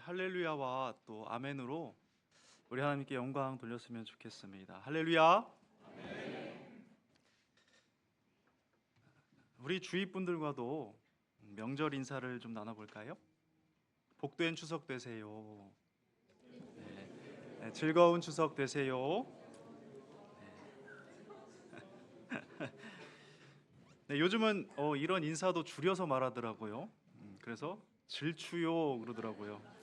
할렐루야와 또 아멘으로 우리 하나님께 영광 돌렸으면 좋겠습니다. 할렐루야. 우리 주위 분들과도 명절 인사를 좀 나눠볼까요? 복된 추석 되세요. 네, 즐거운 추석 되세요. 네, 요즘은 이런 인사도 줄여서 말하더라고요. 그래서 질추요 그러더라고요.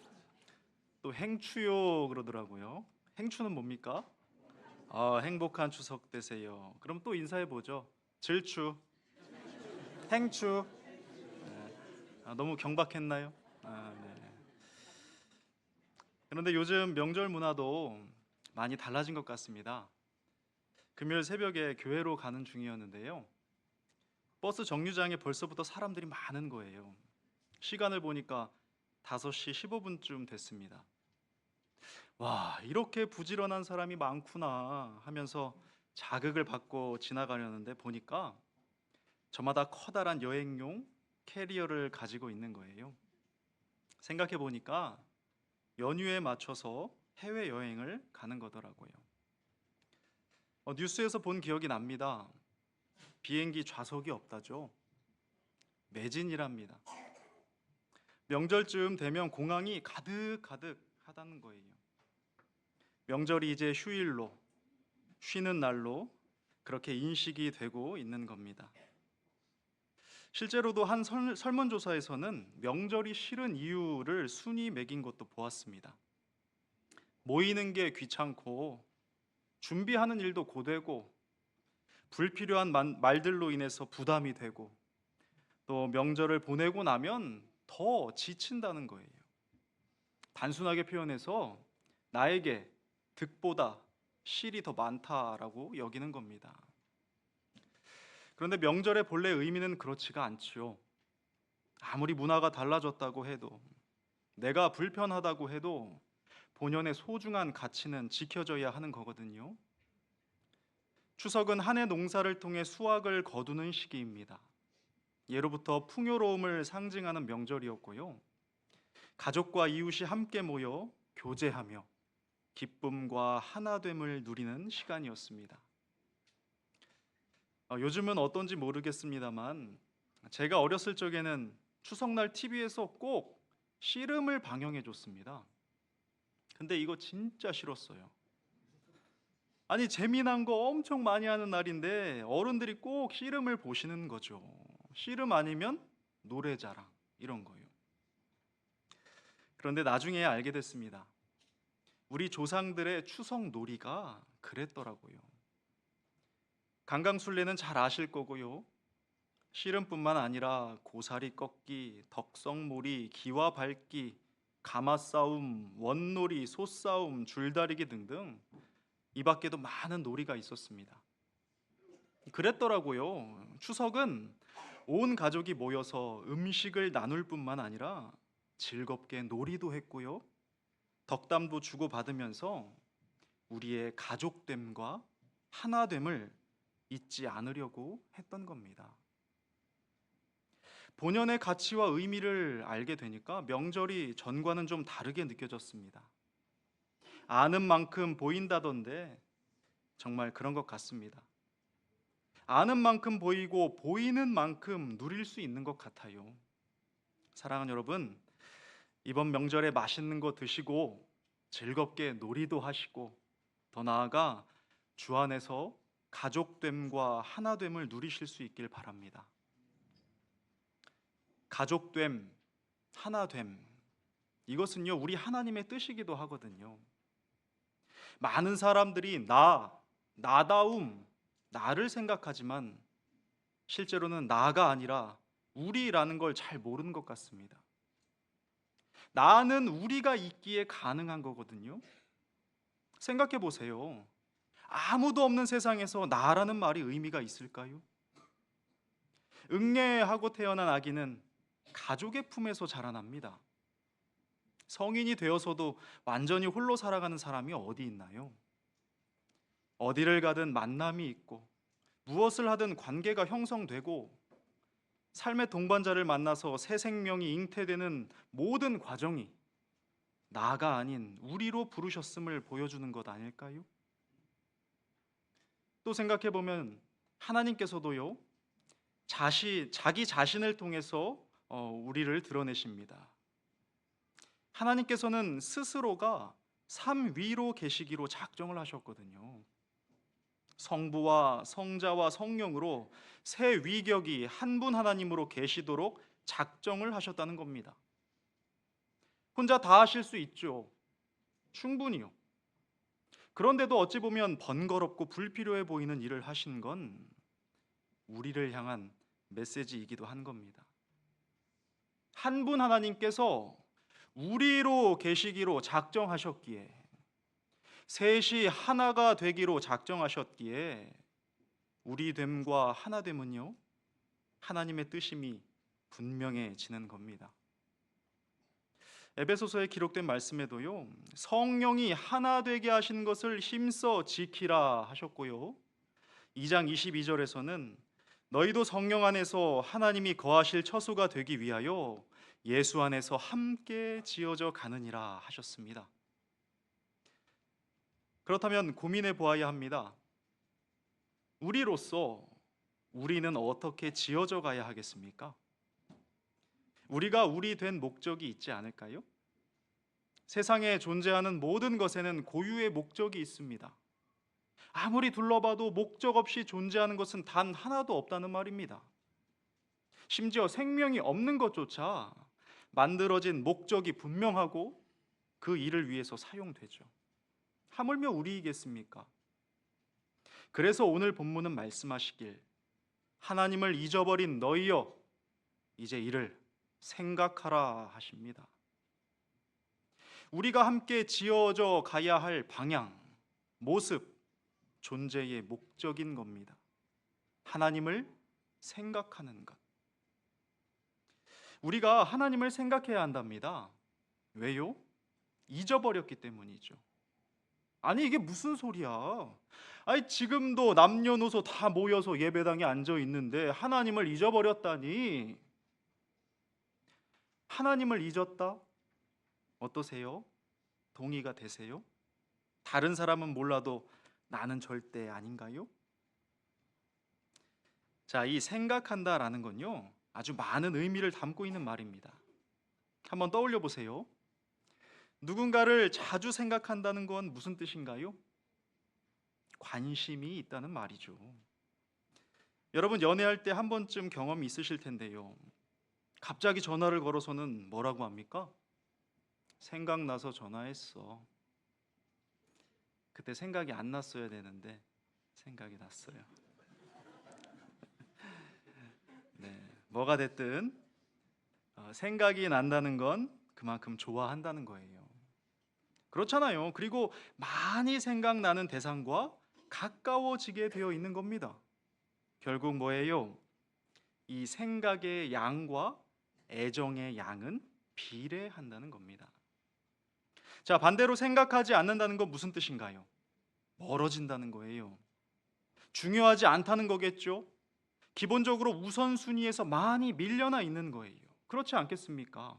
또 행추요 그러더라고요. 행추는 뭡니까? 행복한 추석 되세요. 그럼 또 인사해 보죠. 질추, 행추. 너무 경박했나요? 네. 그런데 요즘 명절 문화도 많이 달라진 것 같습니다. 금요일 새벽에 교회로 가는 중이었는데요. 버스 정류장에 벌써부터 사람들이 많은 거예요. 시간을 보니까 5시 15분쯤 됐습니다. 와, 이렇게 부지런한 사람이 많구나 하면서 자극을 받고 지나가려는데 보니까 저마다 커다란 여행용 캐리어를 가지고 있는 거예요. 생각해 보니까 연휴에 맞춰서 해외 여행을 가는 거더라고요. 뉴스에서 본 기억이 납니다. 비행기 좌석이 없다죠. 매진이랍니다. 명절쯤 되면 공항이 가득 하다는 거예요. 명절이 이제 휴일로, 쉬는 날로 그렇게 인식이 되고 있는 겁니다. 실제로도 한 설문조사에서는 명절이 싫은 이유를 순위 매긴 것도 보았습니다. 모이는 게 귀찮고 준비하는 일도 고되고 불필요한 말들로 인해서 부담이 되고 또 명절을 보내고 나면 더 지친다는 거예요. 단순하게 표현해서 나에게 득보다 실이 더 많다라고 여기는 겁니다. 그런데 명절의 본래 의미는 그렇지가 않지요. 아무리 문화가 달라졌다고 해도 내가 불편하다고 해도 본연의 소중한 가치는 지켜져야 하는 거거든요. 추석은 한 해 농사를 통해 수확을 거두는 시기입니다. 예로부터 풍요로움을 상징하는 명절이었고요. 가족과 이웃이 함께 모여 교제하며 기쁨과 하나됨을 누리는 시간이었습니다. 요즘은 어떤지 모르겠습니다만 제가 어렸을 적에는 추석날 TV에서 꼭 씨름을 방영해 줬습니다. 근데 이거 진짜 싫었어요. 아니, 재미난 거 엄청 많이 하는 날인데 어른들이 꼭 씨름을 보시는 거죠. 씨름 아니면 노래자랑 이런 거요. 그런데 나중에 알게 됐습니다. 우리 조상들의 추석 놀이가 그랬더라고요. 강강술래는 잘 아실 거고요. 씨름뿐만 아니라 고사리 꺾기, 덕성몰이, 기와 밟기, 가마싸움, 원놀이, 소싸움, 줄다리기 등등 이 밖에도 많은 놀이가 있었습니다. 그랬더라고요. 추석은 온 가족이 모여서 음식을 나눌 뿐만 아니라 즐겁게 놀이도 했고요. 덕담도 주고받으면서 우리의 가족됨과 하나됨을 잊지 않으려고 했던 겁니다. 본연의 가치와 의미를 알게 되니까 명절이 전과는 좀 다르게 느껴졌습니다. 아는 만큼 보인다던데 정말 그런 것 같습니다. 아는 만큼 보이고 보이는 만큼 누릴 수 있는 것 같아요. 사랑하는 여러분, 이번 명절에 맛있는 거 드시고 즐겁게 놀이도 하시고 더 나아가 주 안에서 가족됨과 하나됨을 누리실 수 있길 바랍니다. 가족됨, 하나됨, 이것은요 우리 하나님의 뜻이기도 하거든요. 많은 사람들이 나다움, 나를 생각하지만 실제로는 나가 아니라 우리라는 걸 잘 모르는 것 같습니다. 나는 우리가 있기에 가능한 거거든요. 생각해 보세요. 아무도 없는 세상에서 나라는 말이 의미가 있을까요? 응애하고 태어난 아기는 가족의 품에서 자라납니다. 성인이 되어서도 완전히 홀로 살아가는 사람이 어디 있나요? 어디를 가든 만남이 있고 무엇을 하든 관계가 형성되고 삶의 동반자를 만나서 새 생명이 잉태되는 모든 과정이 나가 아닌 우리로 부르셨음을 보여주는 것 아닐까요? 또 생각해 보면 하나님께서도요, 자기 자신을 통해서 우리를 드러내십니다. 하나님께서는 스스로가 삼위로 계시기로 작정을 하셨거든요. 성부와 성자와 성령으로 세 위격이 한 분 하나님으로 계시도록 작정을 하셨다는 겁니다. 혼자 다 하실 수 있죠. 충분히요. 그런데도 어찌 보면 번거롭고 불필요해 보이는 일을 하신 건 우리를 향한 메시지이기도 한 겁니다. 한 분 하나님께서 우리로 계시기로 작정하셨기에, 셋이 하나가 되기로 작정하셨기에 우리 됨과 하나됨은요, 하나님의 뜻임이 분명해지는 겁니다. 에베소서에 기록된 말씀에도요, 성령이 하나 되게 하신 것을 힘써 지키라 하셨고요, 2장 22절에서는 너희도 성령 안에서 하나님이 거하실 처소가 되기 위하여 예수 안에서 함께 지어져 가느니라 하셨습니다. 그렇다면 고민해 보아야 합니다. 우리는 어떻게 지어져 가야 하겠습니까? 우리가 우리 된 목적이 있지 않을까요? 세상에 존재하는 모든 것에는 고유의 목적이 있습니다. 아무리 둘러봐도 목적 없이 존재하는 것은 단 하나도 없다는 말입니다. 심지어 생명이 없는 것조차 만들어진 목적이 분명하고 그 일을 위해서 사용되죠. 하물며 우리이겠습니까? 그래서 오늘 본문은 말씀하시길, 하나님을 잊어버린 너희여 이제 이를 생각하라 하십니다. 우리가 함께 지어져 가야 할 방향, 모습, 존재의 목적인 겁니다. 하나님을 생각하는 것. 우리가 하나님을 생각해야 한답니다. 왜요? 잊어버렸기 때문이죠. 아니 이게 무슨 소리야? 아니 지금도 남녀노소 다 모여서 예배당에 앉아 있는데 하나님을 잊어버렸다니. 하나님을 잊었다? 어떠세요? 동의가 되세요? 다른 사람은 몰라도 나는 절대 아닌가요? 자, 이 생각한다라는 건요, 아주 많은 의미를 담고 있는 말입니다. 한번 떠올려 보세요. 누군가를 자주 생각한다는 건 무슨 뜻인가요? 관심이 있다는 말이죠. 여러분 연애할 때 한 번쯤 경험이 있으실 텐데요. 갑자기 전화를 걸어서는 뭐라고 합니까? 생각나서 전화했어. 그때 생각이 안 났어야 되는데 생각이 났어요. 네, 뭐가 됐든 생각이 난다는 건 그만큼 좋아한다는 거예요. 그렇잖아요. 그리고 많이 생각나는 대상과 가까워지게 되어 있는 겁니다. 결국 뭐예요? 이 생각의 양과 애정의 양은 비례한다는 겁니다. 자, 반대로 생각하지 않는다는 건 무슨 뜻인가요? 멀어진다는 거예요. 중요하지 않다는 거겠죠? 기본적으로 우선순위에서 많이 밀려나 있는 거예요. 그렇지 않겠습니까?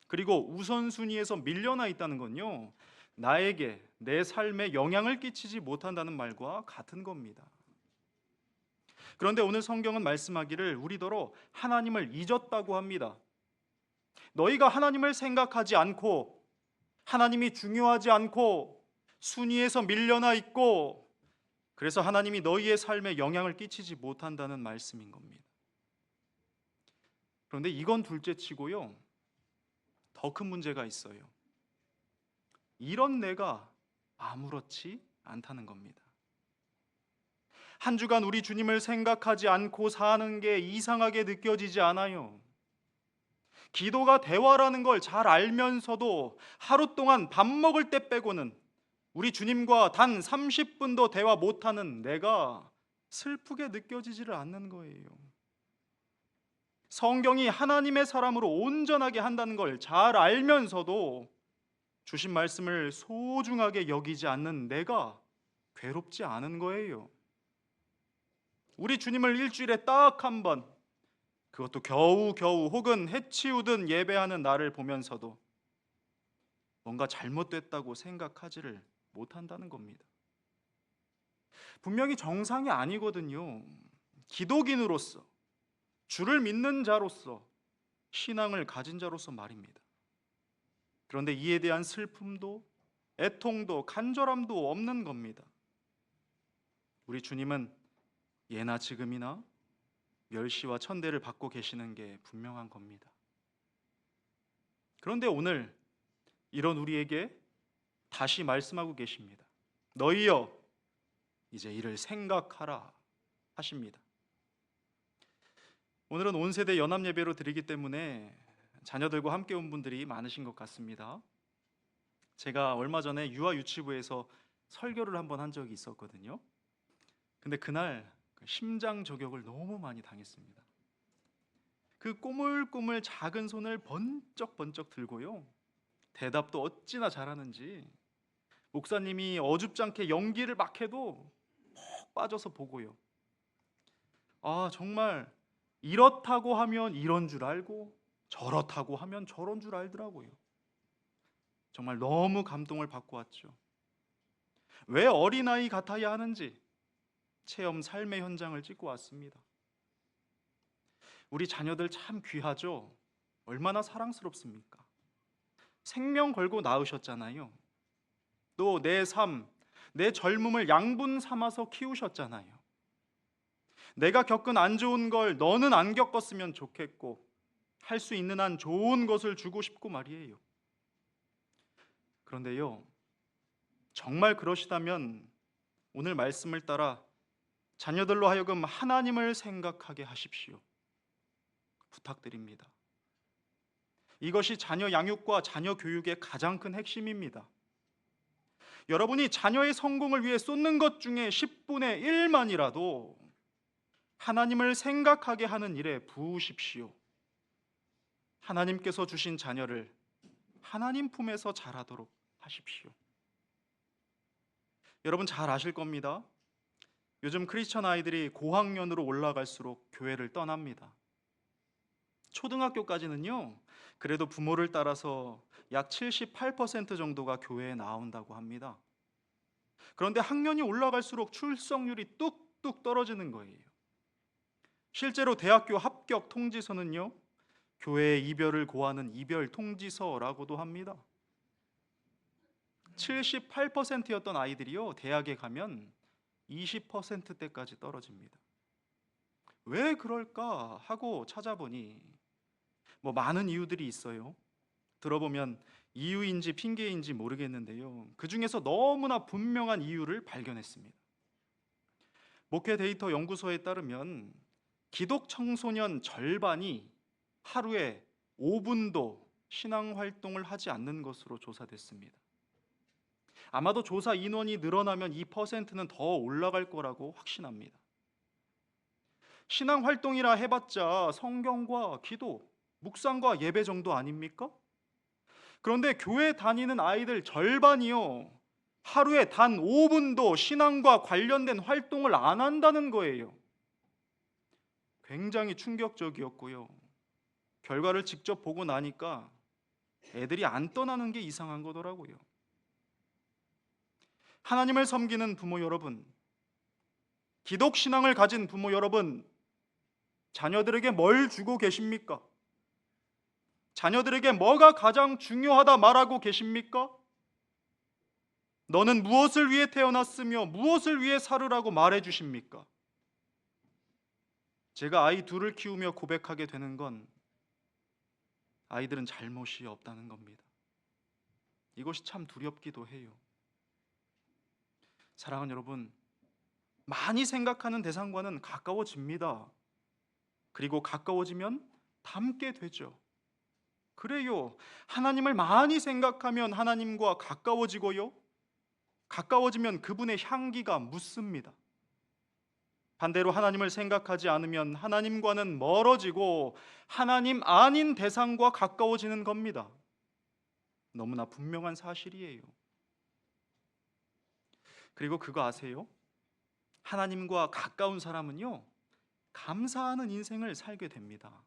그리고 우선순위에서 밀려나 있다는 건요, 나에게 내 삶에 영향을 끼치지 못한다는 말과 같은 겁니다. 그런데 오늘 성경은 말씀하기를 우리더러 하나님을 잊었다고 합니다. 너희가 하나님을 생각하지 않고 하나님이 중요하지 않고 순위에서 밀려나 있고 그래서 하나님이 너희의 삶에 영향을 끼치지 못한다는 말씀인 겁니다. 그런데 이건 둘째치고요, 더 큰 문제가 있어요. 이런 내가 아무렇지 않다는 겁니다. 한 주간 우리 주님을 생각하지 않고 사는 게 이상하게 느껴지지 않아요. 기도가 대화라는 걸 잘 알면서도 하루 동안 밥 먹을 때 빼고는 우리 주님과 단 30분도 대화 못하는 내가 슬프게 느껴지지를 않는 거예요. 성경이 하나님의 사람으로 온전하게 한다는 걸 잘 알면서도 주신 말씀을 소중하게 여기지 않는 내가 괴롭지 않은 거예요. 우리 주님을 일주일에 딱 한 번, 그것도 겨우겨우 혹은 해치우든 예배하는 나를 보면서도 뭔가 잘못됐다고 생각하지를 못한다는 겁니다. 분명히 정상이 아니거든요. 기독인으로서, 주를 믿는 자로서, 신앙을 가진 자로서 말입니다. 그런데 이에 대한 슬픔도 애통도 간절함도 없는 겁니다. 우리 주님은 예나 지금이나 멸시와 천대를 받고 계시는 게 분명한 겁니다. 그런데 오늘 이런 우리에게 다시 말씀하고 계십니다. 너희여 이제 이를 생각하라 하십니다. 오늘은 온 세대 연합 예배로 드리기 때문에 자녀들과 함께 온 분들이 많으신 것 같습니다. 제가 얼마 전에 유아 유치부에서 설교를 한번 한 적이 있었거든요. 근데 그날 심장 저격을 너무 많이 당했습니다. 그 꼬물꼬물 작은 손을 번쩍번쩍 들고요, 대답도 어찌나 잘하는지 목사님이 어줍잖게 연기를 막 해도 푹 빠져서 보고요. 아, 정말 이렇다고 하면 이런 줄 알고 저렇다고 하면 저런 줄 알더라고요. 정말 너무 감동을 받고 왔죠. 왜 어린아이 같아야 하는지 체험 삶의 현장을 찍고 왔습니다. 우리 자녀들 참 귀하죠? 얼마나 사랑스럽습니까? 생명 걸고 낳으셨잖아요. 또 내 삶, 내 젊음을 양분 삼아서 키우셨잖아요. 내가 겪은 안 좋은 걸 너는 안 겪었으면 좋겠고 할 수 있는 한 좋은 것을 주고 싶고 말이에요. 그런데요, 정말 그러시다면 오늘 말씀을 따라 자녀들로 하여금 하나님을 생각하게 하십시오. 부탁드립니다. 이것이 자녀 양육과 자녀 교육의 가장 큰 핵심입니다. 여러분이 자녀의 성공을 위해 쏟는 것 중에 10분의 1만이라도 하나님을 생각하게 하는 일에 부으십시오. 하나님께서 주신 자녀를 하나님 품에서 자라도록 하십시오. 여러분 잘 아실 겁니다. 요즘 크리스천 아이들이 고학년으로 올라갈수록 교회를 떠납니다. 초등학교까지는요, 그래도 부모를 따라서 약 78% 정도가 교회에 나온다고 합니다. 그런데 학년이 올라갈수록 출석률이 뚝뚝 떨어지는 거예요. 실제로 대학교 합격 통지서는요, 교회의 이별을 고하는 이별 통지서라고도 합니다. 78%였던 아이들이요, 대학에 가면 20%대까지 떨어집니다. 왜 그럴까 하고 찾아보니 많은 이유들이 있어요. 들어보면 이유인지 핑계인지 모르겠는데요, 그 중에서 너무나 분명한 이유를 발견했습니다. 목회 데이터 연구소에 따르면 기독 청소년 절반이 하루에 5분도 신앙 활동을 하지 않는 것으로 조사됐습니다. 아마도 조사 인원이 늘어나면 이 퍼센트는 더 올라갈 거라고 확신합니다. 신앙 활동이라 해봤자 성경과 기도, 묵상과 예배 정도 아닙니까? 그런데 교회 다니는 아이들 절반이요, 하루에 단 5분도 신앙과 관련된 활동을 안 한다는 거예요. 굉장히 충격적이었고요. 결과를 직접 보고 나니까 애들이 안 떠나는 게 이상한 거더라고요. 하나님을 섬기는 부모 여러분, 기독 신앙을 가진 부모 여러분, 자녀들에게 뭘 주고 계십니까? 자녀들에게 뭐가 가장 중요하다 말하고 계십니까? 너는 무엇을 위해 태어났으며 무엇을 위해 살으라고 말해 주십니까? 제가 아이 둘을 키우며 고백하게 되는 건 아이들은 잘못이 없다는 겁니다. 이것이 참 두렵기도 해요. 사랑하는 여러분, 많이 생각하는 대상과는 가까워집니다. 그리고 가까워지면 닮게 되죠. 그래요, 하나님을 많이 생각하면 하나님과 가까워지고요, 가까워지면 그분의 향기가 묻습니다. 반대로 하나님을 생각하지 않으면 하나님과는 멀어지고 하나님 아닌 대상과 가까워지는 겁니다. 너무나 분명한 사실이에요. 그리고 그거 아세요? 하나님과 가까운 사람은요, 감사하는 인생을 살게 됩니다.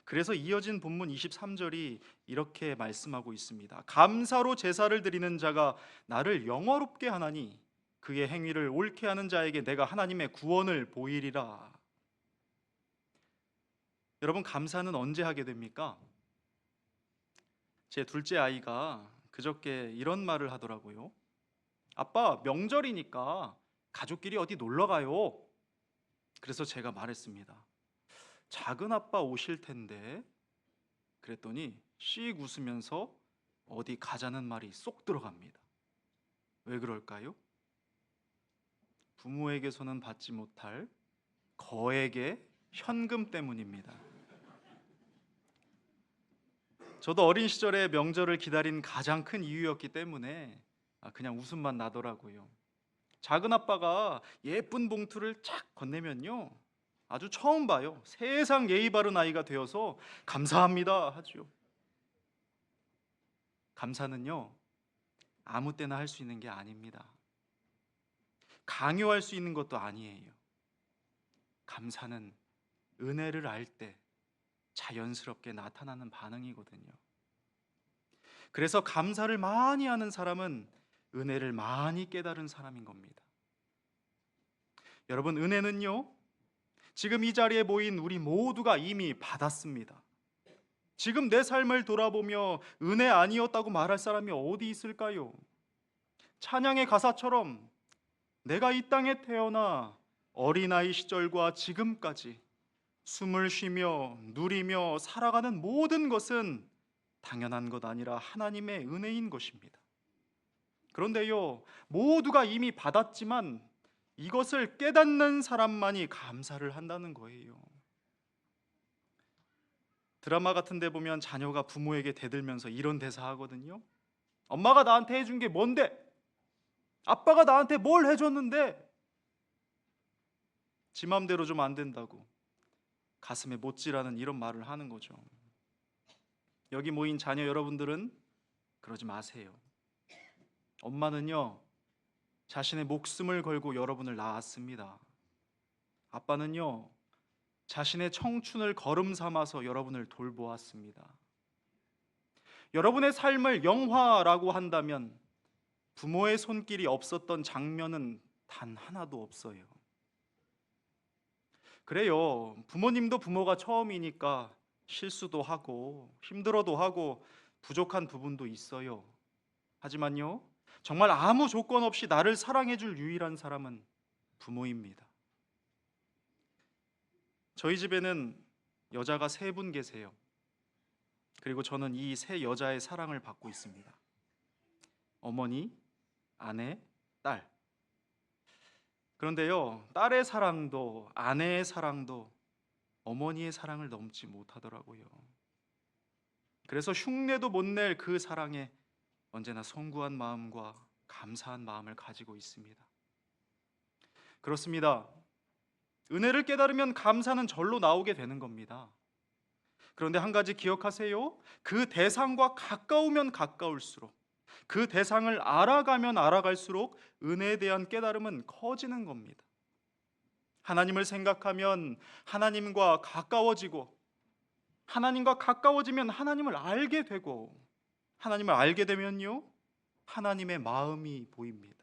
그래서 이어진 본문 23절이 이렇게 말씀하고 있습니다. 감사로 제사를 드리는 자가 나를 영화롭게 하나니 그의 행위를 옳게 하는 자에게 내가 하나님의 구원을 보이리라. 여러분, 감사는 언제 하게 됩니까? 제 둘째 아이가 그저께 이런 말을 하더라고요. 아빠, 명절이니까 가족끼리 어디 놀러 가요. 그래서 제가 말했습니다. 작은 아빠 오실 텐데. 그랬더니 씩 웃으면서 어디 가자는 말이 쏙 들어갑니다. 왜 그럴까요? 부모에게서는 받지 못할 거액의 현금 때문입니다. 저도 어린 시절에 명절을 기다린 가장 큰 이유였기 때문에 그냥 웃음만 나더라고요. 작은 아빠가 예쁜 봉투를 쫙 건네면요, 아주 처음 봐요. 세상 예의 바른 아이가 되어서 감사합니다 하죠. 감사는요, 아무 때나 할 수 있는 게 아닙니다. 강요할 수 있는 것도 아니에요. 감사는 은혜를 알 때 자연스럽게 나타나는 반응이거든요. 그래서 감사를 많이 하는 사람은 은혜를 많이 깨달은 사람인 겁니다. 여러분, 은혜는요, 지금 이 자리에 모인 우리 모두가 이미 받았습니다. 지금 내 삶을 돌아보며 은혜 아니었다고 말할 사람이 어디 있을까요? 찬양의 가사처럼 내가 이 땅에 태어나 어린아이 시절과 지금까지 숨을 쉬며 누리며 살아가는 모든 것은 당연한 것 아니라 하나님의 은혜인 것입니다. 그런데요, 모두가 이미 받았지만 이것을 깨닫는 사람만이 감사를 한다는 거예요. 드라마 같은 데 보면 자녀가 부모에게 대들면서 이런 대사 하거든요. 엄마가 나한테 해준 게 뭔데? 아빠가 나한테 뭘 해줬는데? 지 맘대로 좀 안 된다고 가슴에 못질하는 이런 말을 하는 거죠. 여기 모인 자녀 여러분들은 그러지 마세요. 엄마는요, 자신의 목숨을 걸고 여러분을 낳았습니다. 아빠는요, 자신의 청춘을 걸음 삼아서 여러분을 돌보았습니다. 여러분의 삶을 영화라고 한다면 부모의 손길이 없었던 장면은 단 하나도 없어요. 그래요, 부모님도 부모가 처음이니까 실수도 하고 힘들어도 하고 부족한 부분도 있어요. 하지만요, 정말 아무 조건 없이 나를 사랑해줄 유일한 사람은 부모입니다. 저희 집에는 여자가 3분 계세요. 그리고 저는 이 3여자의 사랑을 받고 있습니다. 어머니, 아내, 딸. 그런데요, 딸의 사랑도 아내의 사랑도 어머니의 사랑을 넘지 못하더라고요. 그래서 흉내도 못 낼 그 사랑에 언제나 송구한 마음과 감사한 마음을 가지고 있습니다. 그렇습니다. 은혜를 깨달으면 감사는 절로 나오게 되는 겁니다. 그런데 한 가지 기억하세요. 그 대상과 가까우면 가까울수록, 그 대상을 알아가면 알아갈수록 은혜에 대한 깨달음은 커지는 겁니다. 하나님을 생각하면 하나님과 가까워지고, 하나님과 가까워지면 하나님을 알게 되고, 하나님을 알게 되면요, 하나님의 마음이 보입니다.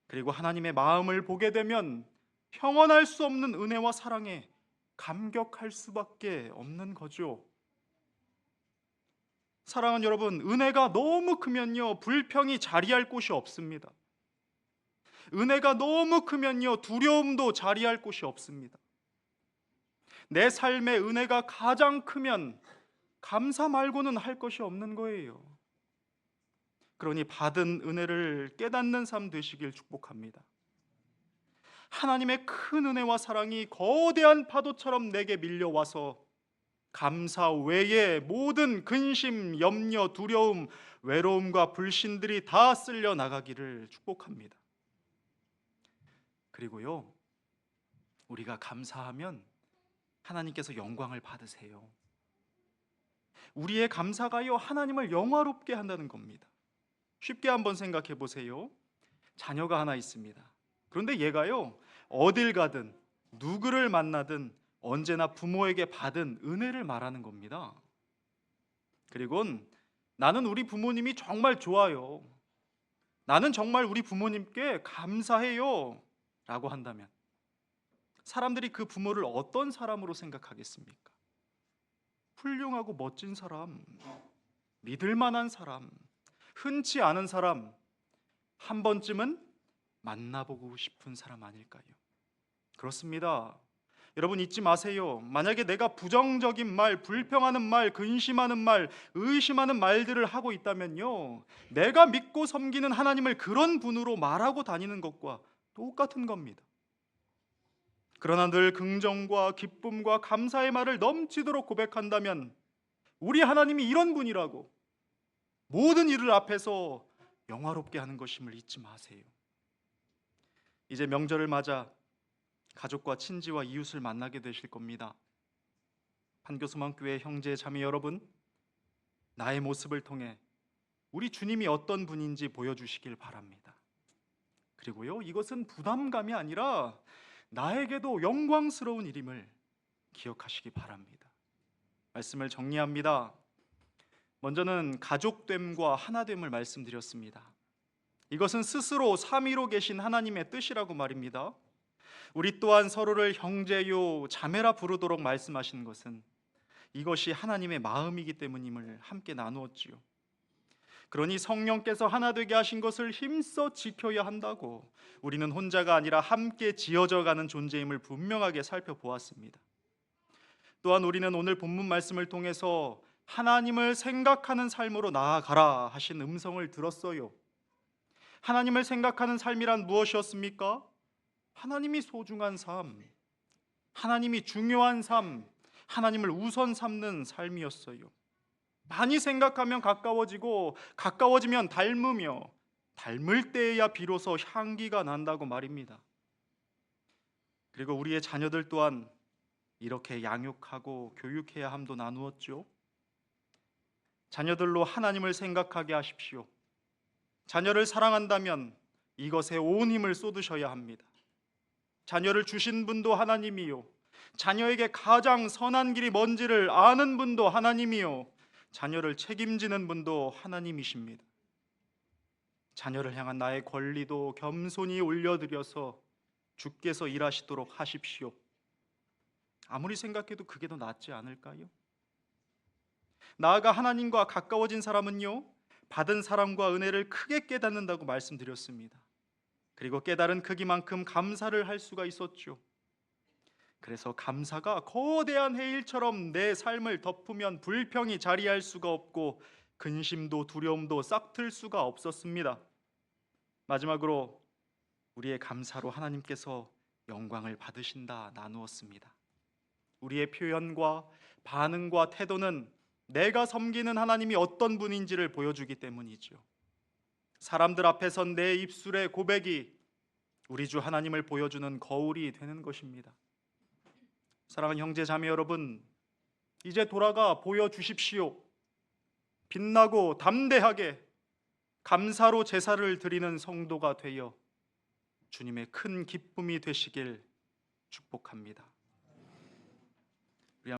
그리고 하나님의 마음을 보게 되면 평언할 수 없는 은혜와 사랑에 감격할 수밖에 없는 거죠. 사랑하는 여러분, 은혜가 너무 크면요, 불평이 자리할 곳이 없습니다. 은혜가 너무 크면요, 두려움도 자리할 곳이 없습니다. 내 삶의 은혜가 가장 크면 감사 말고는 할 것이 없는 거예요. 그러니 받은 은혜를 깨닫는 삶 되시길 축복합니다. 하나님의 큰 은혜와 사랑이 거대한 파도처럼 내게 밀려와서 감사 외에 모든 근심, 염려, 두려움, 외로움과 불신들이 다 쓸려 나가기를 축복합니다. 그리고요, 우리가 감사하면 하나님께서 영광을 받으세요. 우리의 감사가요, 하나님을 영화롭게 한다는 겁니다. 쉽게 한번 생각해 보세요. 자녀가 하나 있습니다. 그런데 얘가요, 어딜 가든 누구를 만나든 언제나 부모에게 받은 은혜를 말하는 겁니다. 그리곤 나는 우리 부모님이 정말 좋아요. 나는 정말 우리 부모님께 감사해요. 라고 한다면 사람들이 그 부모를 어떤 사람으로 생각하겠습니까? 훌륭하고 멋진 사람, 믿을 만한 사람, 흔치 않은 사람, 한 번쯤은 만나보고 싶은 사람 아닐까요? 그렇습니다. 여러분 잊지 마세요. 만약에 내가 부정적인 말, 불평하는 말, 근심하는 말, 의심하는 말들을 하고 있다면요, 내가 믿고 섬기는 하나님을 그런 분으로 말하고 다니는 것과 똑같은 겁니다. 그러나 늘 긍정과 기쁨과 감사의 말을 넘치도록 고백한다면 우리 하나님이 이런 분이라고 모든 일을 앞에서 영화롭게 하는 것임을 잊지 마세요. 이제 명절을 맞아 가족과 친지와 이웃을 만나게 되실 겁니다. 판교소망교회 형제 자매 여러분, 나의 모습을 통해 우리 주님이 어떤 분인지 보여주시길 바랍니다. 그리고요, 이것은 부담감이 아니라 나에게도 영광스러운 일임을 기억하시기 바랍니다. 말씀을 정리합니다. 먼저는 가족됨과 하나됨을 말씀드렸습니다. 이것은 스스로 삼위로 계신 하나님의 뜻이라고 말입니다. 우리 또한 서로를 형제요 자매라 부르도록 말씀하신 것은 이것이 하나님의 마음이기 때문임을 함께 나누었지요. 그러니 성령께서 하나 되게 하신 것을 힘써 지켜야 한다고 우리는 혼자가 아니라 함께 지어져 가는 존재임을 분명하게 살펴보았습니다. 또한 우리는 오늘 본문 말씀을 통해서 하나님을 생각하는 삶으로 나아가라 하신 음성을 들었어요. 하나님을 생각하는 삶이란 무엇이었습니까? 하나님이 소중한 삶, 하나님이 중요한 삶, 하나님을 우선 삼는 삶이었어요. 많이 생각하면 가까워지고 가까워지면 닮으며 닮을 때에야 비로소 향기가 난다고 말입니다. 그리고 우리의 자녀들 또한 이렇게 양육하고 교육해야 함도 나누었죠. 자녀들로 하나님을 생각하게 하십시오. 자녀를 사랑한다면 이것에 온 힘을 쏟으셔야 합니다. 자녀를 주신 분도 하나님이요, 자녀에게 가장 선한 길이 뭔지를 아는 분도 하나님이요, 자녀를 책임지는 분도 하나님이십니다. 자녀를 향한 나의 권리도 겸손히 올려드려서 주께서 일하시도록 하십시오. 아무리 생각해도 그게 더 낫지 않을까요? 나아가 하나님과 가까워진 사람은요, 받은 사랑과 은혜를 크게 깨닫는다고 말씀드렸습니다. 그리고 깨달은 크기만큼 감사를 할 수가 있었죠. 그래서 감사가 거대한 해일처럼 내 삶을 덮으면 불평이 자리할 수가 없고 근심도 두려움도 싹틀 수가 없었습니다. 마지막으로 우리의 감사로 하나님께서 영광을 받으신다 나누었습니다. 우리의 표현과 반응과 태도는 내가 섬기는 하나님이 어떤 분인지를 보여주기 때문이죠. 사람들 앞에선 내 입술의 고백이 우리 주 하나님을 보여주는 거울이 되는 것입니다. 사랑하는 형제 자매 여러분, 이제 돌아가 보여주십시오. 빛나고 담대하게 감사로 제사를 드리는 성도가 되어 주님의 큰 기쁨이 되시길 축복합니다.